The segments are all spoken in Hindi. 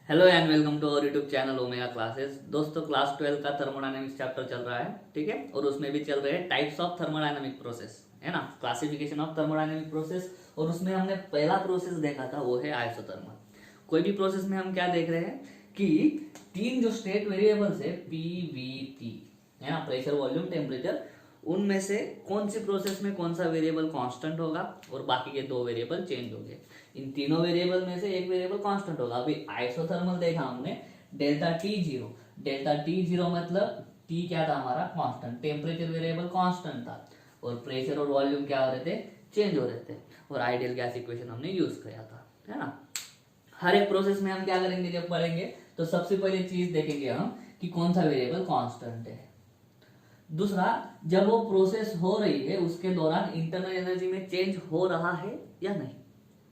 Hello and welcome to our YouTube channel Omega classes. दोस्तों क्लास 12 का थर्मोडायनेमिक्स चैप्टर चल रहा है, ठीक है। और उसमें भी चल रहे हैं टाइप्स ऑफ थर्मोडायनेमिक प्रोसेस, है ना, क्लासिफिकेशन ऑफ थर्मोडायनेमिक प्रोसेस। और उसमें हमने पहला प्रोसेस देखा था वो है आइसोथर्मल। कोई भी प्रोसेस में हम क्या देख रहे हैं कि तीन जो स्टेट वेरिएबल्स है पी वी टी, है ना, प्रेशर वॉल्यूम टेम्परेचर, उनमें से कौन सी प्रोसेस में कौन सा वेरिएबल कांस्टेंट होगा और बाकी के दो वेरिएबल चेंज होंगे। इन तीनों वेरिएबल में से एक वेरिएबल कांस्टेंट होगा। अभी आइसोथर्मल देखा हमने delta T zero, delta T zero मतलब टी क्या था हमारा कांस्टेंट, टेम्परेचर वेरिएबल कांस्टेंट था और प्रेशर और वॉल्यूम क्या हो रहे थे, चेंज हो रहे थे। और आइडियल गैस इक्वेशन हमने यूज किया था, है ना। हर एक प्रोसेस में हम क्या करेंगे, जब पढ़ेंगे तो सबसे पहले चीज देखेंगे हम कि कौन सा वेरिएबल कांस्टेंट है। दूसरा, जब वो प्रोसेस हो रही है उसके दौरान इंटरनल एनर्जी में चेंज हो रहा है या नहीं,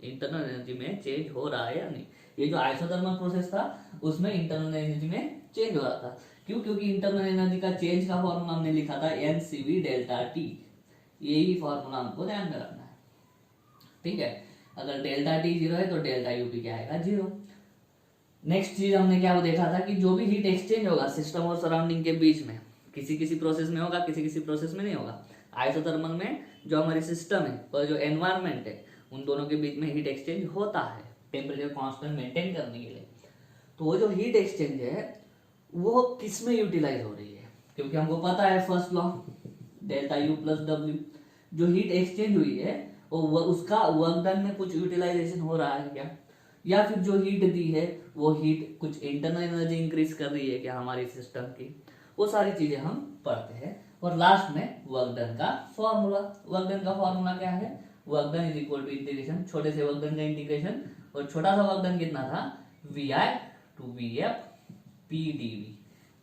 इंटरनल एनर्जी में चेंज हो रहा है या नहीं। ये जो आइसोथर्मल प्रोसेस था उसमें इंटरनल एनर्जी में चेंज हो रहा था। क्यों? क्योंकि इंटरनल एनर्जी का चेंज का फॉर्मूला हमने लिखा था एनसीवी डेल्टा टी। यही फॉर्मूला हमको ध्यान में रखना है, ठीक है। अगर डेल्टा टी जीरो है तो डेल्टा यूटी क्या आएगा, जीरो। नेक्स्ट चीज हमने क्या देखा था कि जो भी हीट एक्सचेंज होगा सिस्टम और सराउंडिंग के बीच में, किसी किसी प्रोसेस में होगा, किसी किसी प्रोसेस में नहीं होगा। आइसोथर्मल में जो हमारी सिस्टम है और जो एनवायरनमेंट है उन दोनों के बीच में हीट एक्सचेंज होता है टेम्परेचर कांस्टेंट मेंटेन करने के लिए। तो वो जो हीट एक्सचेंज है वो किस में यूटिलाइज हो रही है, क्योंकि हमको पता है first law delta U plus W. जो हीट एक्सचेंज हुई है वो उसका वर्क डन में कुछ यूटिलाइजेशन हो रहा है क्या, या फिर जो हीट दी है वो हीट कुछ इंटरनल एनर्जी इंक्रीज कर रही है क्या हमारी सिस्टम की। वो सारी चीजें हम पढ़ते हैं। और लास्ट में वर्क डन का फॉर्मूला, वर्क डन का फॉर्मूला क्या है, work done is equal to integration, छोटे से वर्क डन का इंटीग्रेशन, और छोटा सा वर्क डन कितना था, V I to V F P dV.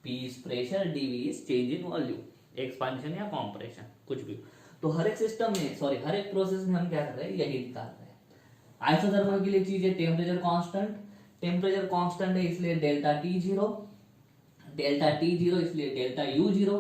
P is pressure, dV is change in volume, expansion या कॉम्प्रेशन, कुछ भी। तो हर एक सिस्टम में, सॉरी हर एक प्रोसेस में हम क्या कर रहे हैं, यही निकाल रहे हैं। आइसोथर्मल के लिए चीज है टेम्परेचर कांस्टेंट, टेम्परेचर कांस्टेंट है इसलिए delta T zero, delta T zero इसलिए delta U zero.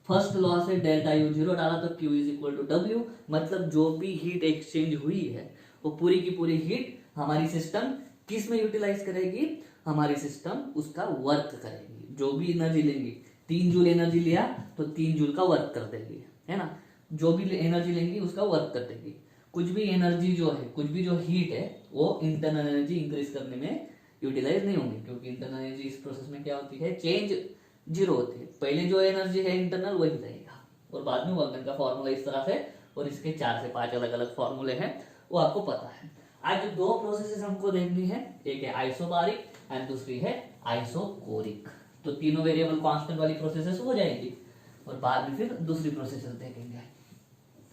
First law से डेल्टा यू जीरो डाला तो Q is equal to W, मतलब जो भी हीट एक्सचेंज हुई है वो पूरी की पूरी हीट हमारी सिस्टम किस में यूटिलाइज करेगी, हमारी सिस्टम उसका वर्क करेगी। जो भी एनर्जी लेंगी, 3 जूल एनर्जी लिया तो 3 जूल का वर्क कर देगी, है ना। जो भी एनर्जी लेंगी उसका वर्क कर देगी। कुछ भी एनर्जी जो है, कुछ भी जो हीट है वो इंटरनल एनर्जी इंक्रीज करने में यूटिलाइज नहीं होंगी, क्योंकि इंटरनल एनर्जी इस प्रोसेस में क्या होती है, चेंज जीरो होती है। पहले जो एनर्जी है इंटरनल वही रहेगा और बाद में वर्क डन का फॉर्मूला इस तरह से, और इसके 4 से 5 अलग अलग फॉर्मूले हैं वो आपको पता है। आज जो दो प्रोसेसेस हमको देखनी है, एक है आइसोबारिक एंड दूसरी है आइसोकोरिक। तो तीनों वेरिएबल कांस्टेंट वाली प्रोसेसेस हो जाएगी और बाद में फिर दूसरी प्रोसेसेस देखेंगे,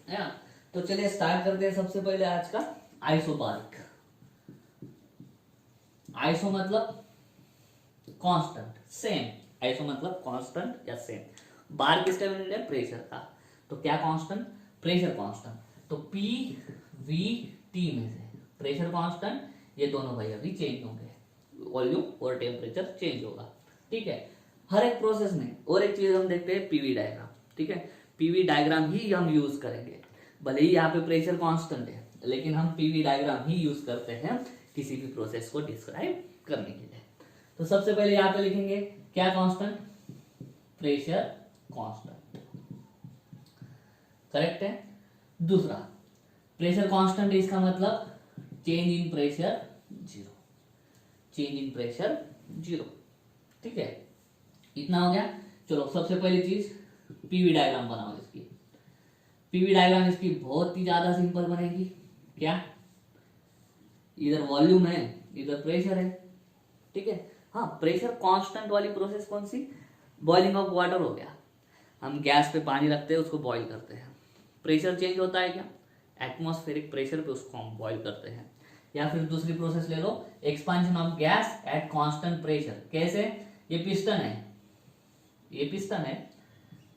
है ना। तो चलिए स्टार्ट करते हैं। सबसे पहले आज का आइसोबारिक। आइसो मतलब कांस्टेंट, सेम। आइसो मतलब कांस्टेंट या सेम। बार किसका यूनिट है, प्रेशर का। तो क्या कांस्टेंट, प्रेशर कांस्टेंट। तो पी वी टी में से प्रेशर कांस्टेंट, ये दोनों भाई अभी चेंज होंगे, वॉल्यूम और टेम्परेचर चेंज होगा, ठीक है, हर एक प्रोसेस में। और एक चीज हम देखते हैं पीवी डायग्राम, ठीक है। पीवी डायग्राम ही हम यूज करेंगे, भले ही यहाँ पे प्रेशर कांस्टेंट है लेकिन हम पीवी डायग्राम ही यूज करते हैं किसी भी प्रोसेस को डिस्क्राइब करने के लिए। तो सबसे पहले यहाँ पे लिखेंगे क्या कांस्टेंट, प्रेशर कांस्टेंट, करेक्ट है। दूसरा, प्रेशर कांस्टेंट इसका मतलब change in pressure zero, change in pressure zero, ठीक है। इतना हो गया। चलो सबसे पहली चीज पीवी डायग्राम बनाओ इसकी। पीवी डायग्राम इसकी बहुत ही ज्यादा सिंपल बनेगी। क्या, इधर वॉल्यूम है इधर प्रेशर है, ठीक है। हाँ, प्रेशर कांस्टेंट वाली प्रोसेस कौन सी, बॉइलिंग ऑफ वाटर हो गया। हम गैस पे पानी रखते हैं उसको बॉईल करते हैं, प्रेशर चेंज होता है क्या, एटमॉस्फेरिक प्रेशर पे उसको हम बॉईल करते हैं। या फिर दूसरी प्रोसेस ले लो, expansion of gas at constant pressure. कैसे, ये पिस्टन है, ये पिस्टन है,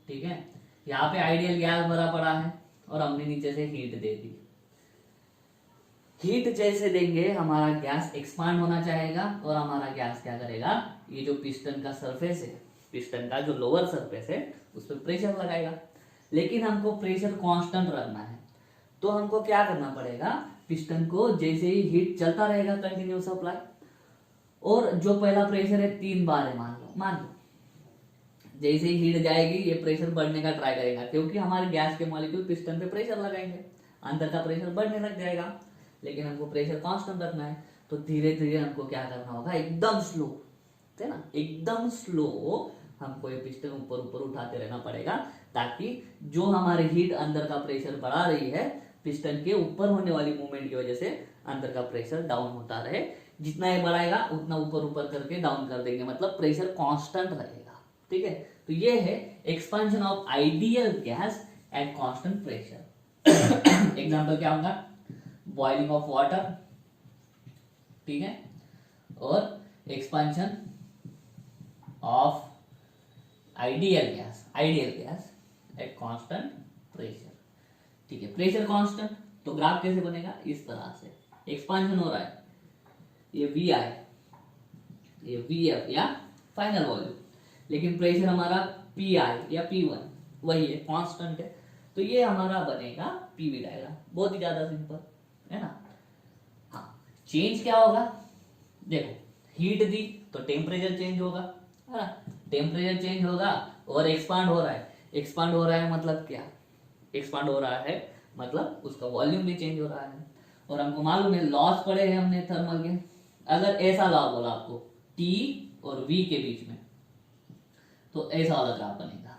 ठीक है। यहाँ पे आइडियल गैस भरा पड़ा है और हमने नीचे से हीट दे दी। हीट जैसे देंगे हमारा गैस एक्सपांड होना चाहेगा और हमारा गैस क्या करेगा, ये जो पिस्टन का सरफेस है, पिस्टन का जो लोअर सरफेस है उस पर प्रेशर लगाएगा। लेकिन हमको प्रेशर कांस्टेंट रखना है तो हमको क्या करना पड़ेगा, पिस्टन को जैसे ही हीट चलता रहेगा कंटिन्यू सप्लाई, और जो पहला प्रेशर है 3 बार है, मान लो जैसे ही हीट जाएगी ये प्रेशर बढ़ने का ट्राई करेगा, क्योंकि हमारे गैस के मॉलिक्यूल पिस्टन पे प्रेशर लगाएंगे, अंदर का प्रेशर बढ़ने लग जाएगा, लेकिन हमको प्रेशर कांस्टेंट रखना है। तो धीरे धीरे हमको क्या करना होगा, एकदम स्लो है ना, एकदम स्लो हमको ये पिस्टन ऊपर ऊपर उठाते रहना पड़ेगा, ताकि जो हमारे हीट अंदर का प्रेशर बढ़ा रही है पिस्टन के ऊपर होने वाली मूवमेंट की वजह से अंदर का प्रेशर डाउन होता रहे। जितना ये बढ़ाएगा उतना ऊपर ऊपर करके डाउन कर देंगे, मतलब प्रेशर कांस्टेंट रहेगा। ठीक है, तो ये है expansion of ideal gas at constant pressure. Example क्या होगा, बॉइलिंग ऑफ वाटर, ठीक है, और expansion of ideal gas at constant pressure. ठीक है, प्रेशर कांस्टेंट, तो ग्राफ कैसे बनेगा, इस तरह से एक्सपेंशन हो रहा है, ये वी आई, ये वी एफ या फाइनल वॉल्यूम, लेकिन प्रेशर हमारा पी आई या पी वन वही है, कांस्टेंट है, तो ये हमारा बनेगा पीवी डायग्राम। बहुत ही ज्यादा सिंपल है ना। हाँ, चेंज क्या होगा, देखो हीट दी तो टेम्परेचर चेंज होगा, है ना, टेम्परेचर चेंज होगा और एक्सपांड हो रहा है, एक्सपांड हो रहा है मतलब क्या, एक्सपांड हो रहा है मतलब उसका वॉल्यूम भी चेंज हो रहा है। और हमको मालूम है लॉस पड़े हैं हमने थर्मल के, अगर ऐसा लॉ बोला आपको T और V के बीच में, तो ऐसा वाला ग्राफ बनेगा,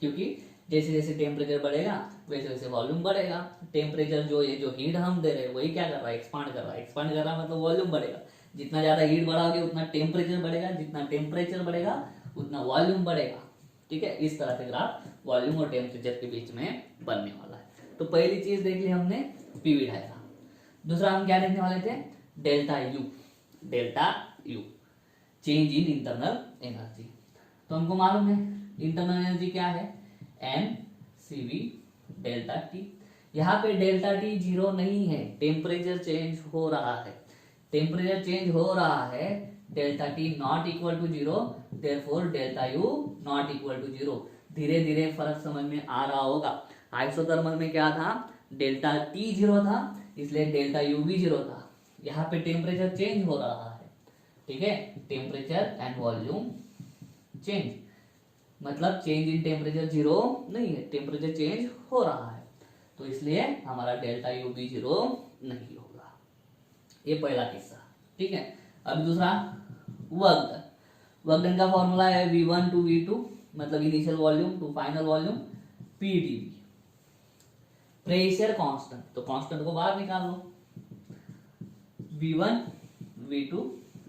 क्योंकि जैसे जैसे टेम्परेचर बढ़ेगा वैसे वैसे वॉल्यूम बढ़ेगा। टेम्परेचर जो ये जो हीट हम दे रहे हैं वही क्या कर रहा है, एक्सपांड कर रहा है, एक्सपांड कर रहा है मतलब वॉल्यूम बढ़ेगा। जितना ज्यादा हीट बढ़ाओगे उतना टेम्परेचर बढ़ेगा, जितना टेम्परेचर बढ़ेगा उतना वॉल्यूम बढ़ेगा। ठीक है, इस तरह से ग्राफ वॉल्यूम और टेम्परेचर के बीच में बनने वाला है। तो पहली चीज देख ली हमने पीवी डायग्राम। दूसरा हम क्या देखने वाले थे, delta U, delta U change in internal energy. तो हमको मालूम है इंटरनल एनर्जी क्या है, N C V delta T. यहाँ पे डेल्टा टी जीरो नहीं है, टेम्परेचर चेंज हो रहा है, टेम्परेचर चेंज हो रहा है, delta T not equal to zero, therefore delta U not equal to zero. धीरे धीरे फर्क समझ में आ रहा होगा। आइसोथर्मल में क्या था, डेल्टा टी जीरो था, इसलिए डेल्टा यू भी जीरो था। यहाँ पे टेम्परेचर चेंज हो रहा है, ठीक है, टेम्परेचर एंड वॉल्यूम चेंज, मतलब चेंज इन टेम्परेचर जीरो नहीं है, टेम्परेचर चेंज हो रहा है, तो इसलिए हमारा डेल्टा यू भी जीरो नहीं होगा। ये पहला किस्सा। ठीक है, अब दूसरा वर्क डन। वर्क डन का फॉर्मूला है V1 टू V2, मतलब initial volume to final volume, PdV। Pressure constant, तो कांस्टेंट को बाहर निकाल लो, V1 V2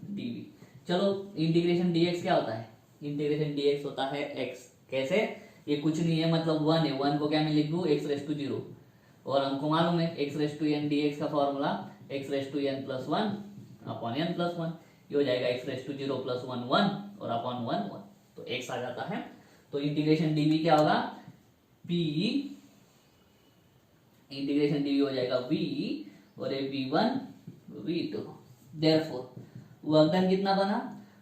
dV। चलो इंटीग्रेशन dx क्या होता है, इंटीग्रेशन dx होता है x। कैसे, ये कुछ नहीं है, मतलब 1 है, 1 को क्या मैं लिख दूं, x रेस टू 0, और हमको मालूम है x raise to n dx का formula x raise to n plus 1 upon n plus 1, ये हो जाएगा x रेस टू 0 प्लस 1 1 और अपॉन 1 1, तो x आ जाता है। तो इंटीग्रेशन dv क्या होगा, p इंटीग्रेशन dv हो जाएगा v, और ये v1 v2। Therefore work done कितना बना,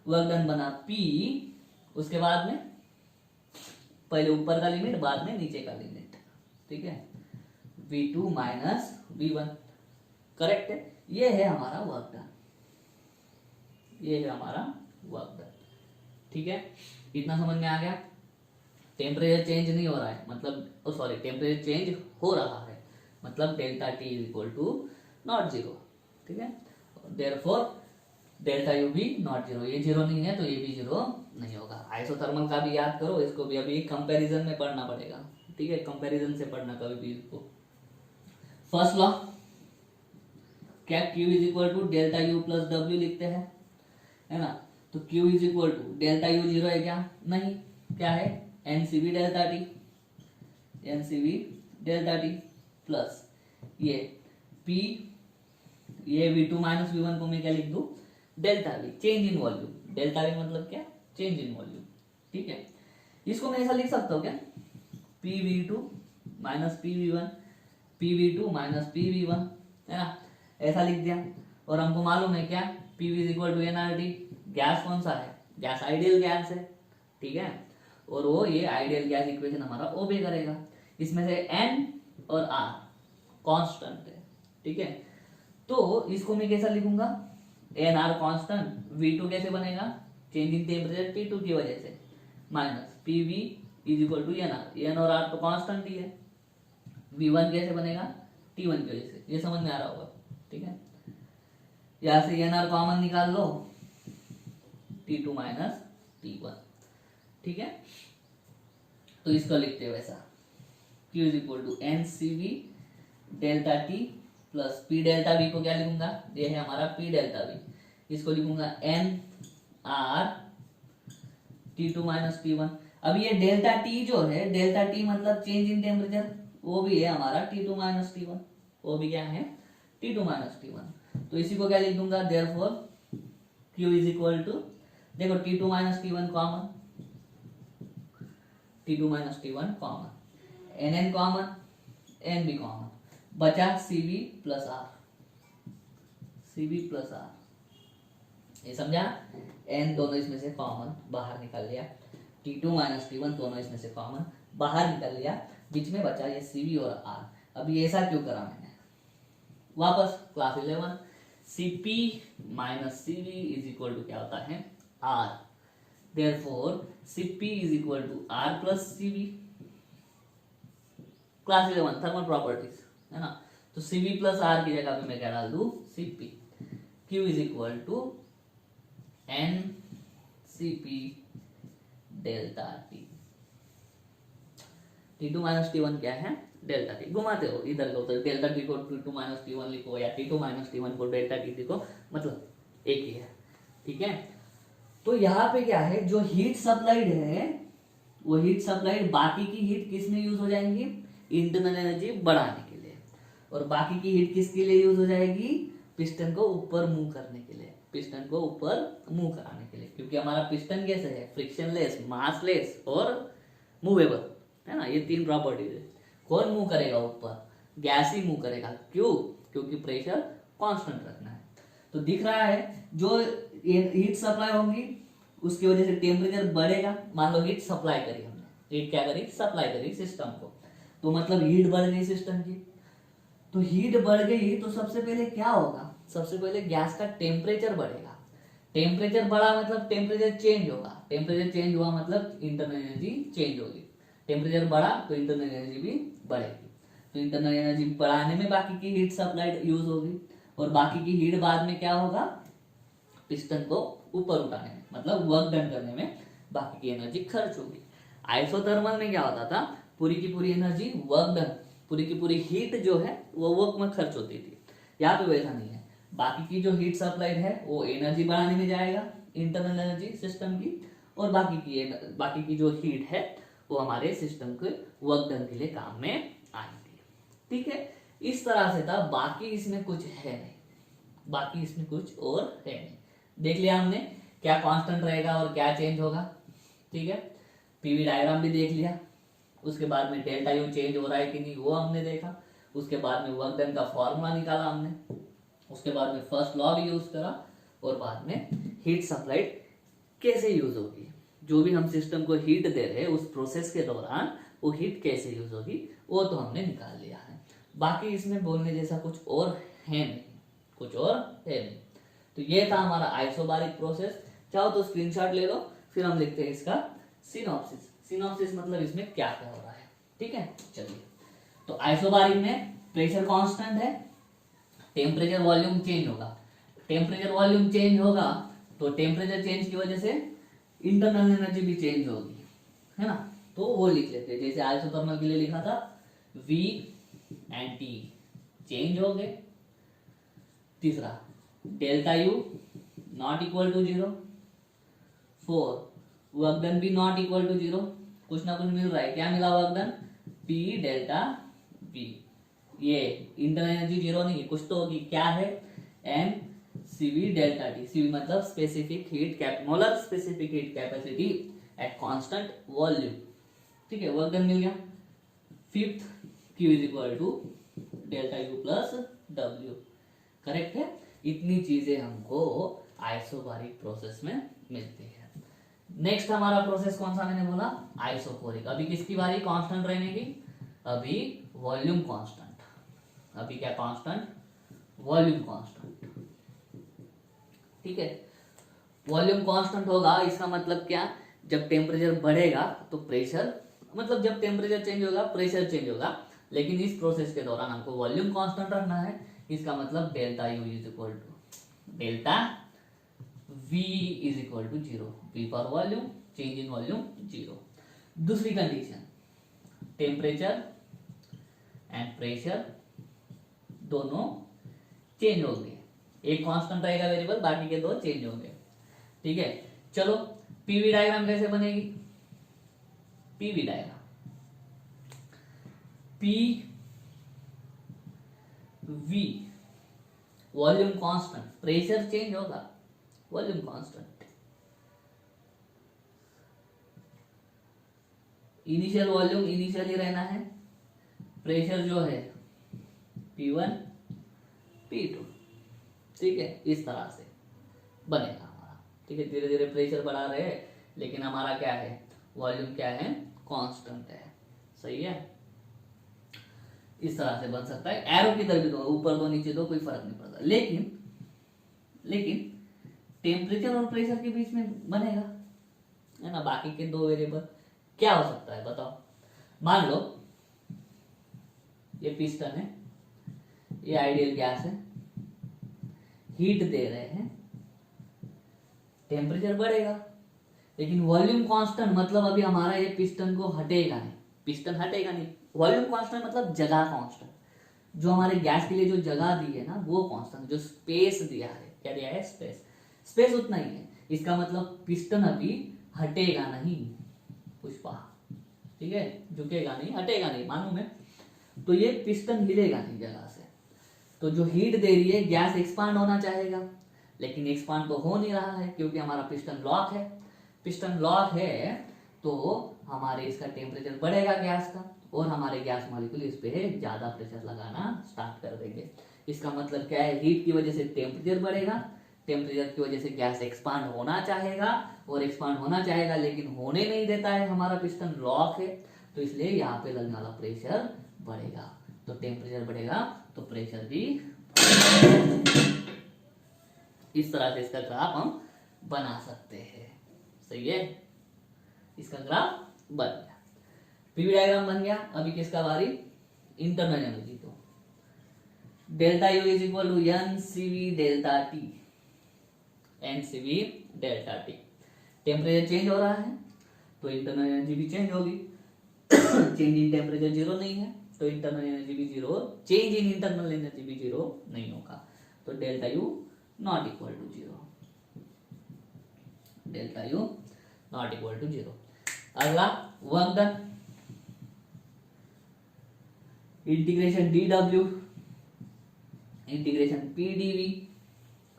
वर्क डन बना p, उसके बाद में पहले ऊपर का लिमिट बाद में नीचे का लिमिट, ठीक है, v2 माइनस v1, करेक्ट है। ये है हमारा वर्क डन, ये है हमारा वर्क डन। ठीक है, इतना समझ में आ गया। टेम्परेचर चेंज नहीं हो रहा है, मतलब सॉरी टेम्परेचर चेंज हो रहा है, मतलब delta T is equal to not zero. ठीक है, देयरफॉर डेल्टा यू भी नॉट जीरो, ये जीरो नहीं है तो ये भी जीरो नहीं होगा। आइसोथर्मल का भी याद करो, इसको भी अभी कंपैरिजन में पढ़ना पड़ेगा। ठीक है, कंपैरिजन से पढ़ना कभी भी इसको। फर्स्ट लॉ क्या, Q is equal to delta U plus W लिखते हैं, है ना, तो Q is equal to delta U zero है क्या, नहीं, क्या है NCV delta T, NCV delta T plus ये P, ये V2 माइनस V1 को मैं क्या लिख दूं, delta V, change in volume. Delta V मतलब क्या, चेंज इन वॉल्यूम। ठीक है, इसको मैं ऐसा लिख सकता हूँ क्या, PV2 minus PV1, PV2 minus PV1, है ना, ऐसा लिख दिया। और हमको मालूम है क्या, PV is equal to nRT, gas कौन सा है, गैस आइडियल गैस है। ठीक है, और वो ये आइडियल गैस इक्वेशन हमारा ओबे करेगा। इसमें से n और r कांस्टेंट है। ठीक है, तो इसको मैं कैसा लिखूंगा, एन आर कॉन्स्टेंट, V2 कैसे बनेगा, चेंज इन टेम्परेचर T2 की वजह से, minus PV is equal to N R, N और आर तो कॉन्स्टेंट ही है, V1 कैसे बनेगा, T1 की वजह से। ये समझ में आ रहा होगा, ठीक है। यहां से एन आर कॉमन निकाल लो, T2 माइनस T1, ठीक है। तो इसको लिखते हैं वैसा, Q is equal to N C V delta T plus P delta V को क्या लिखूंगा, ये है हमारा पी डेल्टा वी, इसको लिखूंगा N R T2 minus T1। अब ये डेल्टा टी जो है, डेल्टा टी मतलब चेंज इन टेम्परेचर, वो भी है हमारा T2 माइनस T1, वो भी क्या है T2 माइनस T1। तो इसी को क्या लिख दूंगा, therefore Q is equal to, देखो T2 minus T1 common, T2 minus T1 common, NN common, N भी कॉमन, बचा CV plus R, CV plus R, ये समझा। N दोनों इसमें से कॉमन बाहर निकल लिया, T2 माइनस T1 दोनों इसमें से कॉमन बाहर निकल लिया, बीच में बचा ये CV और R। अब ये ऐसा क्यों करा मैंने, वापस class 11, CP minus CV is equal to क्या होता है R, therefore Cp is equal to R plus Cv, class 11 thermal properties है ना। तो Cv प्लस R की जगह पे मैं क्या डाल दूं, Cp, Q is equal to N Cp delta T, T2 minus T1 क्या है, डेल्टा T, घुमाते हो इधर का उधर, डेल्टा T को T2 माइनस T1 लिखो या T2 माइनस T1 को डेल्टा T लिखो, मतलब एक ही है, ठीक है। तो यहाँ पे क्या है, जो हीट सप्लाइड है वो हीट सप्लाइड बाकी की हीट किस में यूज हो जाएंगी, इंटरनल एनर्जी बढ़ाने के लिए, और बाकी की हीट किसके लिए यूज हो जाएगी, पिस्टन को ऊपर मूव करने के लिए, पिस्टन को ऊपर मूव कराने के लिए, क्योंकि हमारा पिस्टन कैसे है, फ्रिक्शनलेस, मासलेस और मूवेबल है ना, ये तीन प्रॉपर्टीज है। कौन मूव करेगा ऊपर, गैस ही मूव करेगा, क्यों, क्योंकि प्रेशर कांस्टेंट रखना है। तो दिख रहा है जो हीट सप्लाई होगी उसकी वजह से टेम्परेचर बढ़ेगा, मान लो हीट सप्लाई करी हमने, हीट क्या करी, सप्लाई करी सिस्टम को, तो मतलब हीट बढ़ गई सिस्टम की। तो हीट बढ़ गई तो सबसे पहले क्या होगा, सबसे पहले गैस का टेम्परेचर बढ़ेगा, टेम्परेचर बढ़ा मतलब टेम्परेचर चेंज होगा, टेम्परेचर चेंज हुआ मतलब इंटरनल एनर्जी चेंज होगी, टेम्परेचर बढ़ा तो इंटरनल एनर्जी भी बढ़ेगी, तो इंटरनल एनर्जी बढ़ाने में बाकी की हीट सप्लाई यूज होगी, और बाकी की हीट बाद में क्या होगा, पिस्टन को ऊपर उठाने में, मतलब वर्क डन करने में बाकी की एनर्जी खर्च होगी। आइसोथर्मल में क्या होता था, पूरी की पूरी एनर्जी वर्क डन, पूरी की पूरी हीट जो है वो वर्क में खर्च होती थी। यहाँ पे वैसा नहीं है, बाकी की जो हीट सप्लाइड है वो एनर्जी बढ़ाने में जाएगा, इंटरनल एनर्जी सिस्टम की, और बाकी की जो हीट है वो हमारे सिस्टम के वर्क डन के लिए काम में आएगी, ठीक है। इस तरह से था, बाकी इसमें कुछ है नहीं, बाकी इसमें कुछ और है नहीं। देख लिया हमने क्या कांस्टेंट रहेगा और क्या चेंज होगा, ठीक है। पीवी डायग्राम भी देख लिया, उसके बाद में डेल्टा यू चेंज हो रहा है कि नहीं वो हमने देखा, उसके बाद में वर्क डन का फॉर्मूला निकाला हमने, उसके बाद में फर्स्ट लॉ भी यूज करा, और बाद में हीट सप्लाइड कैसे यूज होगी, जो भी हम सिस्टम को हीट दे रहे हैं उस प्रोसेस के दौरान वो हीट कैसे यूज होगी वो तो हमने निकाल लिया है। बाकी इसमें बोलने जैसा कुछ और है नहीं, कुछ और है नहीं। तो ये था हमारा आइसोबारिक प्रोसेस। चाहो तो स्क्रीनशॉट ले लो, फिर हम लिखते हैं इसका सिनॉप्सिस। सिनॉप्सिस मतलब इसमें क्या क्या हो रहा है, ठीक है। चलिए, तो आइसोबारिक में प्रेशर कांस्टेंट है, टेम्परेचर वॉल्यूम चेंज होगा, टेम्परेचर वॉल्यूम चेंज होगा तो टेम्परेचर चेंज की वजह से इंटरनल एनर्जी भी चेंज होगी, है ना। तो वो लिख लेते हैं, जैसे आइसोथर्मल के लिए लिखा था V एंड T चेंज हो गए। तीसरा, delta U not equal to 0। 4, work done भी नॉट इक्वल टू 0, कुछ ना कुछ मिल रहा है, क्या मिला work done, P delta B, ये इंटरनल एनर्जी 0 नहीं है, कुछ तो होगी, क्या है, N CV delta T, CV मतलब specific heat molar specific heat capacity at constant volume, ठीक है, वर्क डन मिल गया। Fifth, Q is equal to delta U plus W, correct है। इतनी चीजें हमको आइसोबारिक प्रोसेस में मिलती है। नेक्स्ट हमारा प्रोसेस कौन सा मैंने बोला, आइसोकोरिक। अभी किसकी बारी कांस्टेंट रहने की, अभी वॉल्यूम कांस्टेंट, अभी क्या कांस्टेंट, वॉल्यूम कांस्टेंट, ठीक है। वॉल्यूम कांस्टेंट होगा इसका मतलब क्या, जब टेम्परेचर बढ़ेगा तो प्रेशर, मतलब जब टेम्परेचर चेंज होगा प्रेशर चेंज होगा, लेकिन इस प्रोसेस के दौरान हमको वॉल्यूम कांस्टेंट रखना है। इसका मतलब delta U is equal to delta V is equal to zero, V for volume, change in volume zero. दूसरी कंडीशन, टेम्परेचर एंड प्रेशर दोनों चेंज होंगे, एक कांस्टेंट रहेगा वेरिएबल, बाकी के दो चेंज होंगे, ठीक है। चलो पीवी डायग्राम कैसे बनेगी, PV diagram, P V volume constant, pressure change होगा, volume constant, initial volume initial ही रहना है, प्रेशर जो है P1 P2, ठीक है। इस तरह से बनेगा हमारा, ठीक है। धीरे धीरे प्रेशर बढ़ा रहे हैं, लेकिन हमारा क्या है, वॉल्यूम क्या है, कांस्टेंट है, सही है। इस तरह से बन सकता है, एरो की तरफ भी दो, ऊपर दो नीचे दो, कोई फर्क नहीं पड़ता, लेकिन टेम्परेचर और प्रेशर के बीच में बनेगा, है ना। बाकी के दो वेरिएबल क्या हो सकता है बताओ। मान लो ये पिस्टन है, ये आइडियल गैस है, हीट दे रहे हैं, टेम्परेचर बढ़ेगा, लेकिन वॉल्यूम कांस्टेंट मतलब अभी हमारा ये पिस्टन को हटेगा नहीं, पिस्टन हटेगा नहीं। वॉल्यूम कांस्टेंट मतलब जगह कांस्टेंट, जो हमारे गैस के लिए जो जगह दी है ना वो कांस्टेंट, जो स्पेस दिया है, क्या दिया है, स्पेस, स्पेस उतना ही है। इसका मतलब पिस्टन अभी हटेगा नहीं, पुष्पा, ठीक है, झुकेगा नहीं, हटेगा नहीं, मानू मैं, तो ये पिस्टन हिलेगा नहीं जगह से। तो जो हीट दे रही है गैस एक्सपांड होना चाहेगा, लेकिन एक्सपांड तो हो नहीं रहा है क्योंकि हमारा पिस्टन लॉक है। पिस्टन लॉक है तो हमारे इसका टेम्परेचर बढ़ेगा गैस का, और हमारे गैस मॉलिक्यूल इस पे ज्यादा प्रेशर लगाना स्टार्ट कर देंगे। इसका मतलब क्या है, हीट की वजह से टेम्परेचर बढ़ेगा, टेम्परेचर की वजह से गैस एक्सपांड होना चाहेगा, और एक्सपांड होना चाहेगा लेकिन होने नहीं देता है, हमारा पिस्टन लॉक है, तो इसलिए यहाँ पे लगने वाला प्रेशर बढ़ेगा। तो टेम्परेचर बढ़ेगा तो प्रेशर भी, इस तरह से इसका ग्राफ हम बना सकते हैं, सही है। इसका ग्राफ बन गया, पीवी डायग्राम बन गया। अभी किसका बारी, इंटरनल एनर्जी। तो delta U is equal to N C V delta T, N C V delta T. Temperature change हो रहा है तो इंटरनल एनर्जी भी चेंज होगी, चेंज इन टेम्परेचर जीरो नहीं है तो इंटरनल एनर्जी भी zero, change in internal energy भी जीरो नहीं होगा, तो delta U not equal to zero, delta U not equal to zero. अगला work done, integration D W integration P dV.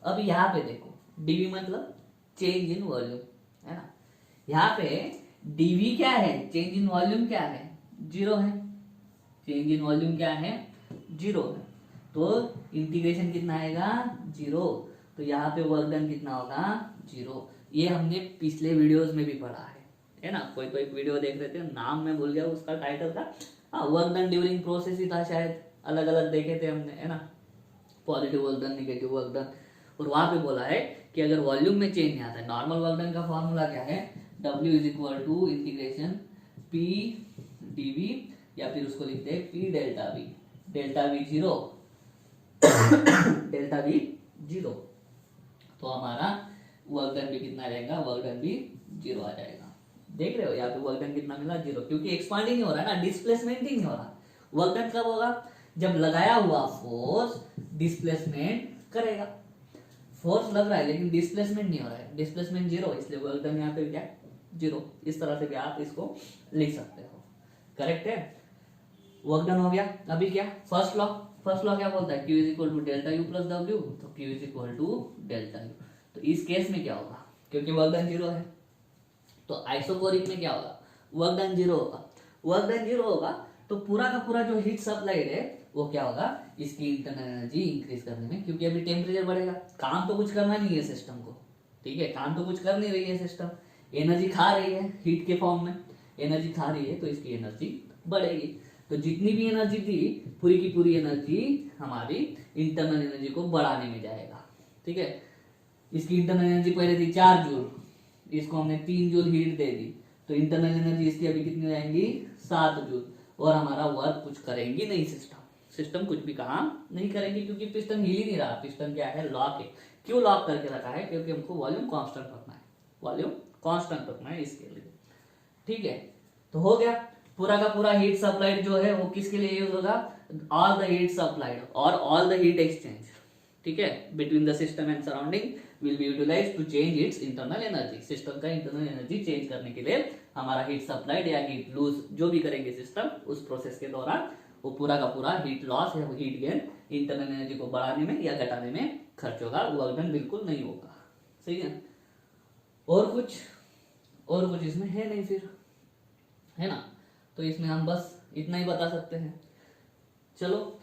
अब यहाँ पे देखो, डीवी मतलब चेंज इन वॉल्यूम, है ना। यहाँ पे डीवी क्या है, चेंज इन वॉल्यूम क्या है, जीरो है, चेंज इन वॉल्यूम क्या है, जीरो है, तो इंटीग्रेशन कितना आएगा, जीरो, तो यहाँ पे वर्क डन कितना होगा, जीरो। ये हमने पिछले वीडियोस में भी पढ़ा है ना। कोई कोई वीडियो देख रहे थे, नाम मैं भूल गया उसका, टाइटल था, हाँ वर्क डन ड्यूरिंग प्रोसेस ही था शायद, अलग अलग देखे थे हमने, है ना, positive work done, negative work done. और वहां पे बोला है कि अगर वॉल्यूम में चेंज नहीं आता है, नॉर्मल वर्क डन का फॉर्मूला क्या है, W is equal to integration P dV, या फिर उसको लिखते हैं P delta V, delta V zero, delta V zero, तो हमारा वर्क डन भी कितना रहेगा, वर्क डन भी जीरो आ जाएगा। देख रहे हो यहाँ पे वर्क डन कितना मिला, जीरो, क्योंकि एक्सपांड ही नहीं हो रहा है ना, डिस्प्लेसमेंट ही नहीं हो रहा। वर्क डन कब होगा, जब लगाया हुआ फोर्स डिस्प्लेसमेंट करेगा, फोर्स लग रहा है लेकिन डिस्प्लेसमेंट नहीं हो रहा है, डिस्प्लेसमेंट जीरो, इसलिए वर्क डन यहाँ पे क्या, जीरो। इस तरह से भी आप इसको लिख सकते हो, करेक्ट है। वर्क डन हो गया। अभी क्या, फर्स्ट लॉ, फर्स्ट लॉ क्या बोलता है, Q is equal to delta U plus W, तो Q is equal to delta U. तो इस केस में क्या होगा, क्योंकि वर्क डन जीरो है, तो आइसोकोरिक में क्या होगा, वर्क डन जीरो होगा। वर्क डन जीरो होगा तो पूरा का पूरा जो हीट सप्लाइड है वो क्या होगा, इसकी इंटरनल एनर्जी इंक्रीज करने में, क्योंकि अभी टेम्परेचर बढ़ेगा, काम तो कुछ करना नहीं है सिस्टम को, ठीक है, काम तो कुछ कर नहीं रही है सिस्टम, एनर्जी खा रही है हीट के फॉर्म में, एनर्जी खा रही है तो इसकी एनर्जी बढ़ेगी। तो जितनी भी एनर्जी थी पूरी की पूरी एनर्जी हमारी इंटरनल एनर्जी को बढ़ाने में जाएगा, ठीक है। इसकी इंटरनल एनर्जी पहले थी 4 जूल, इसको हमने 3 जूल हीट दे दी, तो इंटरनल एनर्जी इसकी अभी कितनी हो जाएंगी 7 जूल, और हमारा वर्क कुछ करेंगी नहीं सिस्टम कुछ भी काम नहीं करेंगी, क्योंकि पिस्टन हिल ही नहीं रहा। पिस्टन क्या है, लॉक है। क्यों लॉक करके रखा है, क्योंकि हमको वॉल्यूम कांस्टेंट रखना है, वॉल्यूम कांस्टेंट रखना है इसके लिए। ठीक है, तो हो गया पूरा का पूरा हीट सप्लाइड जो है वो किसके लिए यूज होगा, ऑल द हीट सप्लाइड और ऑल द हीट एक्सचेंज, ठीक है, between the system and surrounding will be utilised to change its internal energy. System का इंटरनल एनर्जी चेंज करने के लिए हमारा हीट सप्लाइड या हीट लूज जो भी करेंगे सिस्टम, उस प्रोसेस के दौरान वो पूरा का पूरा हीट लॉस या हीट गेन इंटरनल एनर्जी को बढ़ाने में या घटाने में खर्च होगा, वर्क डन बिल्कुल नहीं होगा। सही है, और कुछ इसमें है नहीं फिर, है ना। तो इसमें हम बस इतना ही बता सकते हैं। चलो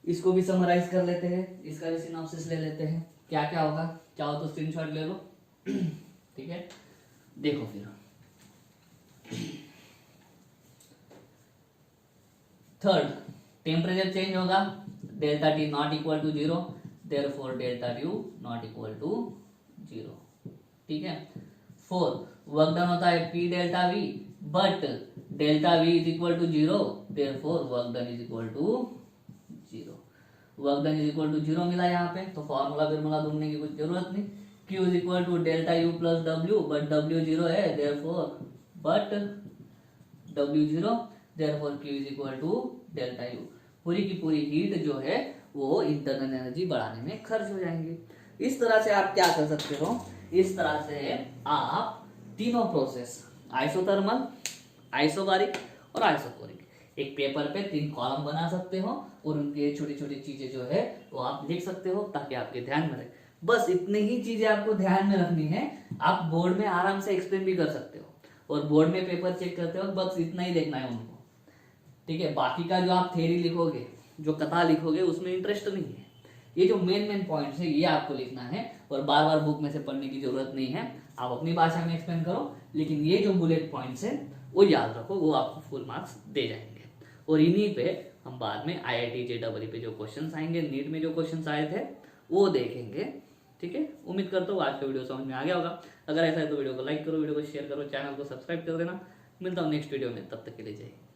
इसको भी समराइज कर लेते हैं, इसका भी सिनॉप्सिस ले लेते हैं, क्या क्या होगा। चाहो तो स्क्रीनशॉट ले लो ठीक है, देखो फिर थर्ड, टेम्परेचर चेंज होगा, delta T not equal to 0, therefore delta U not equal to 0। ठीक है, 4, वर्क डन होता है P delta V, but delta V is equal to 0, therefore work done is equal to 0। Work done is equal to 0 मिला यहाँ पे, तो फॉर्मूला ढूंढने की कुछ जरूरत नहीं। Q is equal to delta U plus W, but W 0 है, therefore but W 0, therefore Q is equal to delta U. पूरी की पूरी हीट जो है वो इंटरनल एनर्जी बढ़ाने में खर्च हो जाएंगी। इस तरह से आप क्या कर सकते हो, इस तरह से आप तीनों प्रोसेस आइसोथर्मल, आइसोबारिक और आइसोकोरिक एक पेपर पे 3 कॉलम बना सकते हो, और उनके छोटी छोटी चीजें जो है वो आप लिख सकते हो ताकि आपके ध्यान में रहे। बस इतनी ही चीजें आपको ध्यान में रखनी है, आप बोर्ड में आराम से एक्सप्लेन भी कर सकते हो, और बोर्ड में पेपर चेक करते हो बस इतना ही देखना है उनको। ठीक है, बाकी का जो आप थ्योरी लिखोगे, जो कथा लिखोगे, उसमें इंटरेस्ट नहीं है। ये जो मेन पॉइंट्स है ये आपको लिखना है, और बार बार बुक में से पढ़ने की जरूरत नहीं है, आप अपनी भाषा में एक्सप्लेन करो, लेकिन ये जो बुलेट पॉइंट्स है वो याद रखो, वो आपको फुल मार्क्स दे जाएंगे। और इन्हीं पे हम बाद में IIT JEE पे जो क्वेश्चंस आएंगे, नीट में जो क्वेश्चंस आए थे वो देखेंगे। ठीक है, उम्मीद करता हूँ आज का वीडियो समझ में आ गया होगा। अगर ऐसा है तो वीडियो को लाइक करो, वीडियो को शेयर करो, चैनल को सब्सक्राइब कर देना। मिलता हूँ नेक्स्ट वीडियो में, तब तक के लिए जय हिंद।